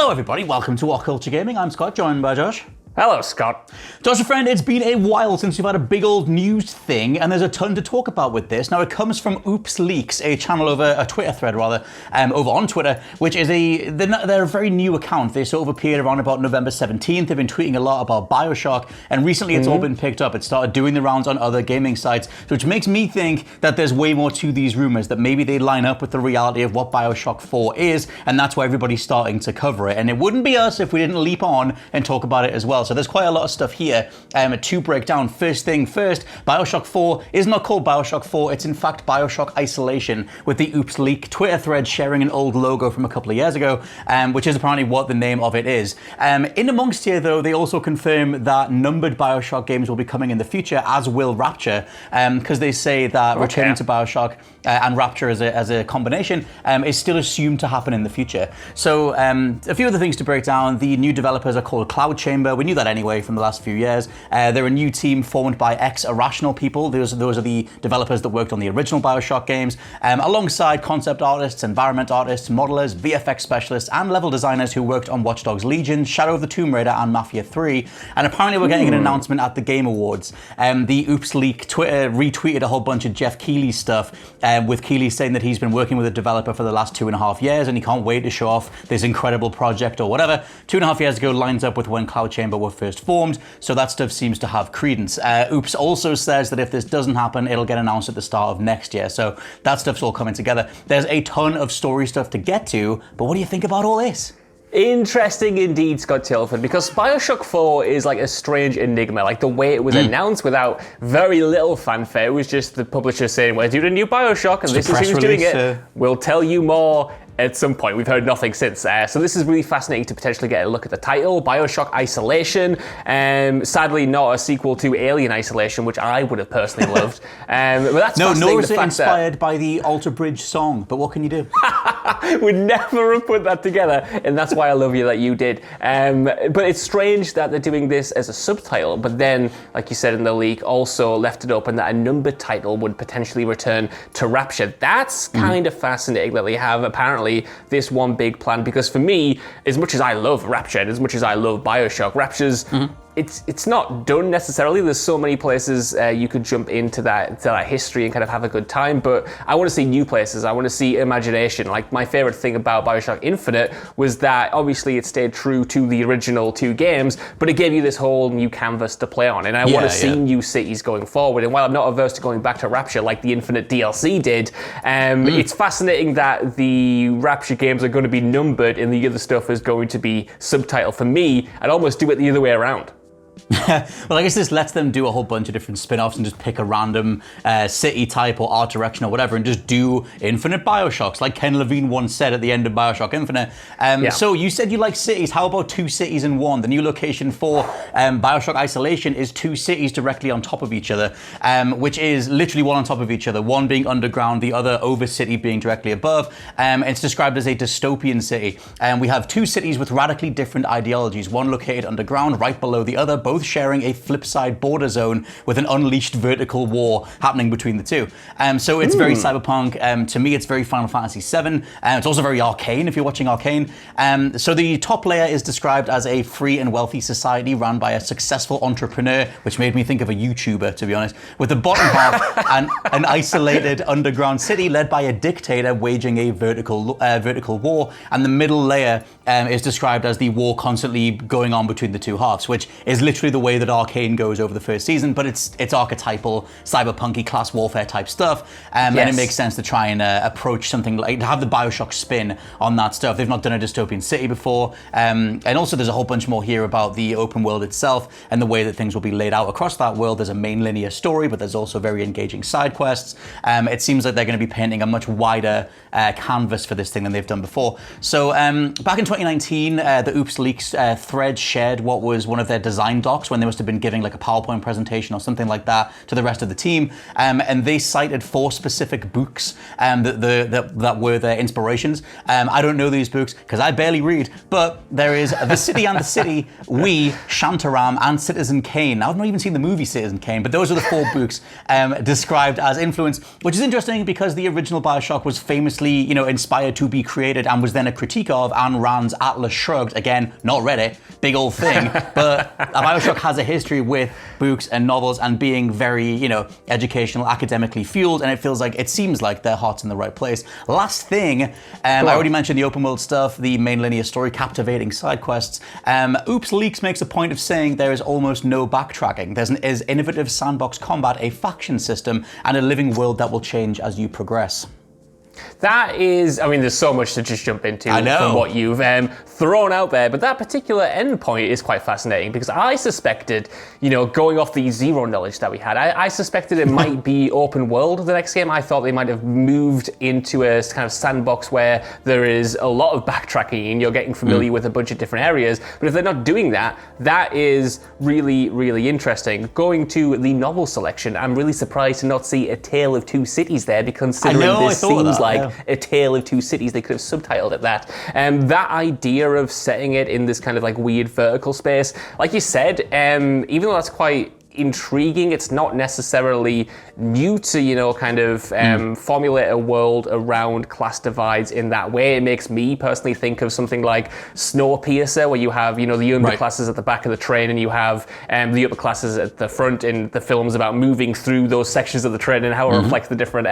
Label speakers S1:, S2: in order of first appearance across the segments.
S1: Hello everybody, welcome to WhatCulture Gaming. I'm Scott, joined by Josh.
S2: Hello, Scott.
S1: Josh, friend, it's been a while since we've had a big old news thing, and there's a ton to talk about with this. Now, it comes from Oops Leaks, a channel over a Twitter thread, over on Twitter, which is they're a very new account. They sort of appeared around about November 17th. They've been tweeting a lot about Bioshock, and recently it's all been picked up. It started doing the rounds on other gaming sites, which makes me think that there's way more to these rumors, that maybe they line up with the reality of what Bioshock 4 is, and that's why everybody's starting to cover it. And it wouldn't be us if we didn't leap on and talk about it as well. So there's quite a lot of stuff here to break down. First thing first, Bioshock 4 is not called Bioshock 4, it's in fact Bioshock Isolation, with the Oops Leak Twitter thread sharing an old logo from a couple of years ago, which is apparently what the name of it is. In amongst here though, they also confirm that numbered Bioshock games will be coming in the future, as will Rapture, because they say that returning to Bioshock and Rapture as a combination is still assumed to happen in the future. So a few other things to break down. The new developers are called Cloud Chamber. We knew that anyway from the last few years. They're a new team formed by ex-Irrational people. Those are the developers that worked on the original Bioshock games, alongside concept artists, environment artists, modelers, VFX specialists, and level designers who worked on Watch Dogs Legion, Shadow of the Tomb Raider, and Mafia 3. And apparently we're getting an announcement at the Game Awards. The Oops Leak Twitter retweeted a whole bunch of Jeff Keighley's stuff, with Keighley saying that he's been working with a developer for the last 2.5 years and he can't wait to show off this incredible project or whatever. 2.5 years ago lines up with when Cloud Chamber were first formed, so that stuff seems to have credence. Oops also says that if this doesn't happen, it'll get announced at the start of next year, so that stuff's all coming together. There's a ton of story stuff to get to, but what do you think about all this?
S2: Interesting indeed, Scott Tilford, because Bioshock 4 is like a strange enigma. Like the way it was announced without very little fanfare, it was just the publisher saying, we're doing a new Bioshock and this is who's doing it. We'll tell you more at some point. We've heard nothing since. So this is really fascinating to potentially get a look at the title, Bioshock Isolation. Sadly, not a sequel to Alien Isolation, which I would have personally loved. But that's
S1: nor is it inspired by the Alter Bridge song, but what can you do?
S2: Would never have put that together, and that's why I love you that you did. But it's strange that they're doing this as a subtitle, but then, like you said in the leak, also left it open that a numbered title would potentially return to Rapture. That's kind of fascinating that they have apparently this one big plan, because for me, as much as I love Rapture and as much as I love Bioshock, Rapture's it's not done necessarily. There's so many places you could jump into that history and kind of have a good time, but I want to see new places. I want to see imagination. Like my favorite thing about Bioshock Infinite was that obviously it stayed true to the original 2 games, but it gave you this whole new canvas to play on, and I want to see new cities going forward. And while I'm not averse to going back to Rapture like the Infinite DLC did, it's fascinating that the Rapture games are going to be numbered and the other stuff is going to be subtitled. For me, I'd almost do it the other way around.
S1: Well, I guess this lets them do a whole bunch of different spin-offs and just pick a random city type or art direction or whatever and just do infinite Bioshocks, like Ken Levine once said at the end of Bioshock Infinite. So you said you like cities. How about 2 cities in one? The new location for Bioshock Isolation is 2 cities directly on top of each other, which is literally one on top of each other, one being underground, the other over city being directly above. It's described as a dystopian city. We have 2 cities with radically different ideologies, one located underground right below the other, both sharing a flip-side border zone with an unleashed vertical war happening between the 2. So it's very cyberpunk. To me, it's very Final Fantasy VII. It's also very Arcane, if you're watching Arcane. So the top layer is described as a free and wealthy society run by a successful entrepreneur, which made me think of a YouTuber, to be honest, with the bottom half an isolated underground city led by a dictator waging a vertical war. And the middle layer is described as the war constantly going on between the 2 halves, which is literally the way that Arcane goes over the first season, but it's archetypal, cyberpunky, class warfare type stuff, and it makes sense to try and approach something like, to have the Bioshock spin on that stuff. They've not done a dystopian city before, and also there's a whole bunch more here about the open world itself and the way that things will be laid out across that world. There's a main linear story, but there's also very engaging side quests. It seems like they're going to be painting a much wider canvas for this thing than they've done before. So back in 2019, the Oops Leaks thread shared what was one of their design docs when they must have been giving like a PowerPoint presentation or something like that to the rest of the team, and they cited 4 specific books that were their inspirations. I don't know these books because I barely read, but there is The City and the City, We, Shantaram, and Citizen Kane. Now, I've not even seen the movie Citizen Kane, but those are the 4 books described as influence, which is interesting because the original Bioshock was famously, inspired to be created and was then a critique of and ran sans Atlas Shrugged, again, not Reddit, big old thing, but Bioshock has a history with books and novels and being very, educational, academically fueled, and it seems like their heart's in the right place. Last thing, I already mentioned the open world stuff, the main linear story, captivating side quests. Oops Leaks makes a point of saying there is almost no backtracking. There's innovative sandbox combat, a faction system, and a living world that will change as you progress.
S2: That is, there's so much to just jump into from what you've thrown out there, but that particular endpoint is quite fascinating because I suspected, going off the zero knowledge that we had, I suspected it might be open world the next game. I thought they might have moved into a kind of sandbox where there is a lot of backtracking and you're getting familiar with a bunch of different areas, but if they're not doing that, that is really, really interesting. Going to the novel selection, I'm really surprised to not see A Tale of Two Cities there, because considering this seems like A Tale of Two Cities, they could have subtitled it that. That idea of setting it in this kind of like weird vertical space, like you said, even though that's quite intriguing, it's not necessarily new to, formulate a world around class divides in that way. It makes me personally think of something like Snowpiercer, where you have, the underclasses at the back of the train and you have the upper classes at the front in the films about moving through those sections of the train and how it reflects the different,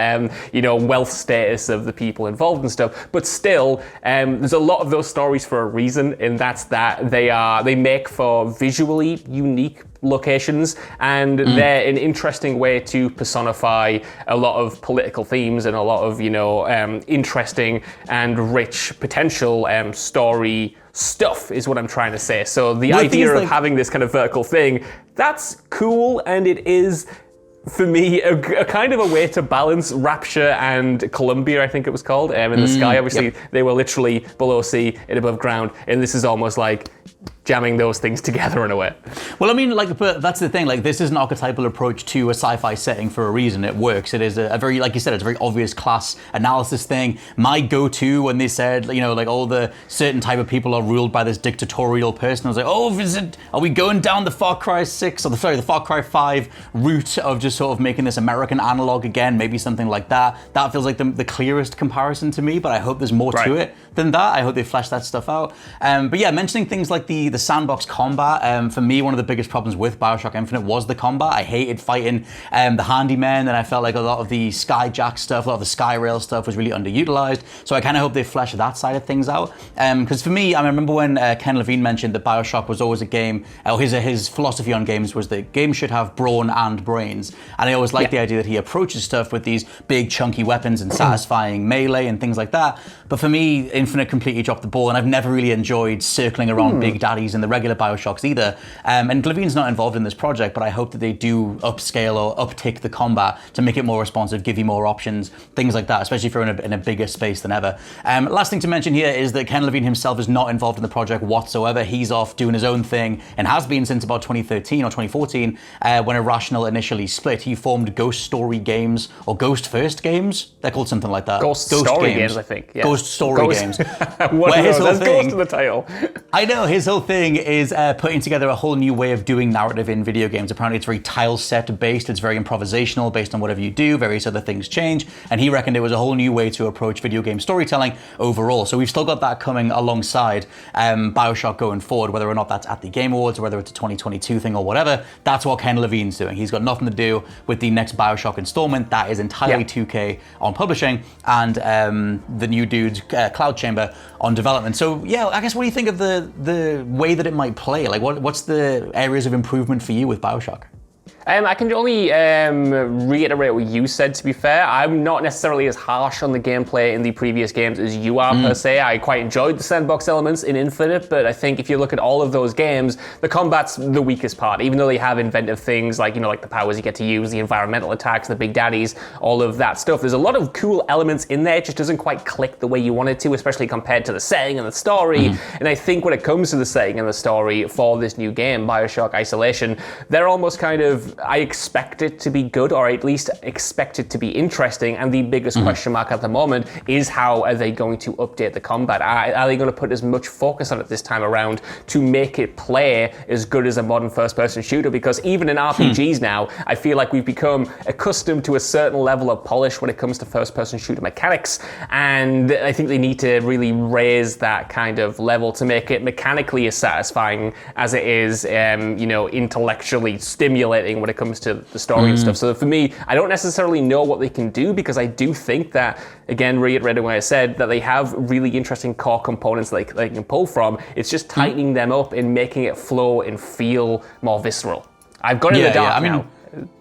S2: wealth status of the people involved and stuff. But still, there's a lot of those stories for a reason, and that's that they make for visually unique locations, and they're an interesting way to personify a lot of political themes and a lot of interesting and rich potential story stuff is what I'm trying to say. So the idea of having this kind of vertical thing, that's cool, and it is, for me, a kind of a way to balance Rapture and Columbia, I think it was called, in the sky. Obviously, they were literally below sea and above ground, and this is almost like jamming those things together in a way.
S1: Well, but that's the thing. This is an archetypal approach to a sci-fi setting for a reason. It works. It is a very, like you said, it's a very obvious class analysis thing. My go-to when they said, all the certain type of people are ruled by this dictatorial person, I was like, are we going down the Far Cry 6 or the Far Cry 5 route of just sort of making this American analog again? Maybe something like that. That feels like the clearest comparison to me, but I hope there's more to it than that. I hope they flesh that stuff out. But yeah, mentioning things like the sandbox combat, for me, one of the biggest problems with Bioshock Infinite was the combat. I hated fighting the handyman, and I felt like a lot of the Skyjack stuff, a lot of the Skyrail stuff was really underutilized. So I kind of hope they flesh that side of things out. Because for me, I remember when Ken Levine mentioned that Bioshock was always a game, or his philosophy on games was that games should have brawn and brains. And I always liked the idea that he approaches stuff with these big chunky weapons and satisfying melee and things like that. But for me, Infinite completely dropped the ball, and I've never really enjoyed circling around big daddies in the regular Bioshocks either. And Levine's not involved in this project, but I hope that they do upscale or uptick the combat to make it more responsive, give you more options, things like that, especially if you're in a bigger space than ever. Last thing to mention here is that Ken Levine himself is not involved in the project whatsoever. He's off doing his own thing and has been since about 2013 or 2014 when Irrational initially split. He formed Ghost Story Games, or Ghost First Games. They're called something like that.
S2: Ghost Story Games, I think. Yeah.
S1: Ghost Story Games.
S2: Where his whole thing, Ghost in the title.
S1: I know, his whole thing is putting together a whole new way of doing narrative in video games. Apparently it's very tile set based, it's very improvisational based on whatever you do, various other things change, and he reckoned it was a whole new way to approach video game storytelling overall. So we've still got that coming alongside Bioshock going forward, whether or not that's at the Game Awards or whether it's a 2022 thing or whatever. That's what Ken Levine's doing. He's got nothing to do with the next Bioshock installment. That is entirely 2K on publishing and the new dude's Cloud Chamber on development. So yeah, I guess what do you think of the way that it might play? Like what's the areas of improvement for you with Bioshock?
S2: I can only reiterate what you said, to be fair. I'm not necessarily as harsh on the gameplay in the previous games as you are, per se. I quite enjoyed the sandbox elements in Infinite, but I think if you look at all of those games, the combat's the weakest part, even though they have inventive things like, like the powers you get to use, the environmental attacks, the big daddies, all of that stuff. There's a lot of cool elements in there. It just doesn't quite click the way you want it to, especially compared to the setting and the story. And I think when it comes to the setting and the story for this new game, Bioshock Isolation, they're almost kind of I expect it to be good, or at least expect it to be interesting. And the biggest question mark at the moment is, how are they going to update the combat? Are they going to put as much focus on it this time around to make it play as good as a modern first-person shooter? Because even in RPGs now, I feel like we've become accustomed to a certain level of polish when it comes to first-person shooter mechanics, and I think they need to really raise that kind of level to make it mechanically as satisfying as it is, intellectually stimulating when it comes to the story and stuff. So for me, I don't necessarily know what they can do, because I do think that, again, reiterating what I said, that they have really interesting core components they can pull from. It's just tightening them up and making it flow and feel more visceral. I've got in the dark now.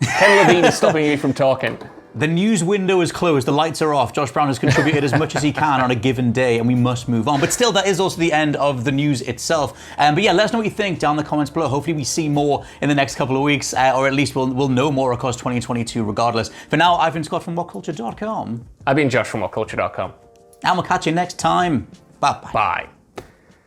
S2: Ken Levine is stopping me from talking.
S1: The news window is closed, the lights are off. Josh Brown has contributed as much as he can on a given day, and we must move on. But still, that is also the end of the news itself. But yeah, let us know what you think down in the comments below. Hopefully we see more in the next couple of weeks, or at least we'll know more across 2022 regardless. For now, I've been Scott from WhatCulture.com.
S2: I've been Josh from WhatCulture.com.
S1: And we'll catch you next time. Bye-bye.
S2: Bye.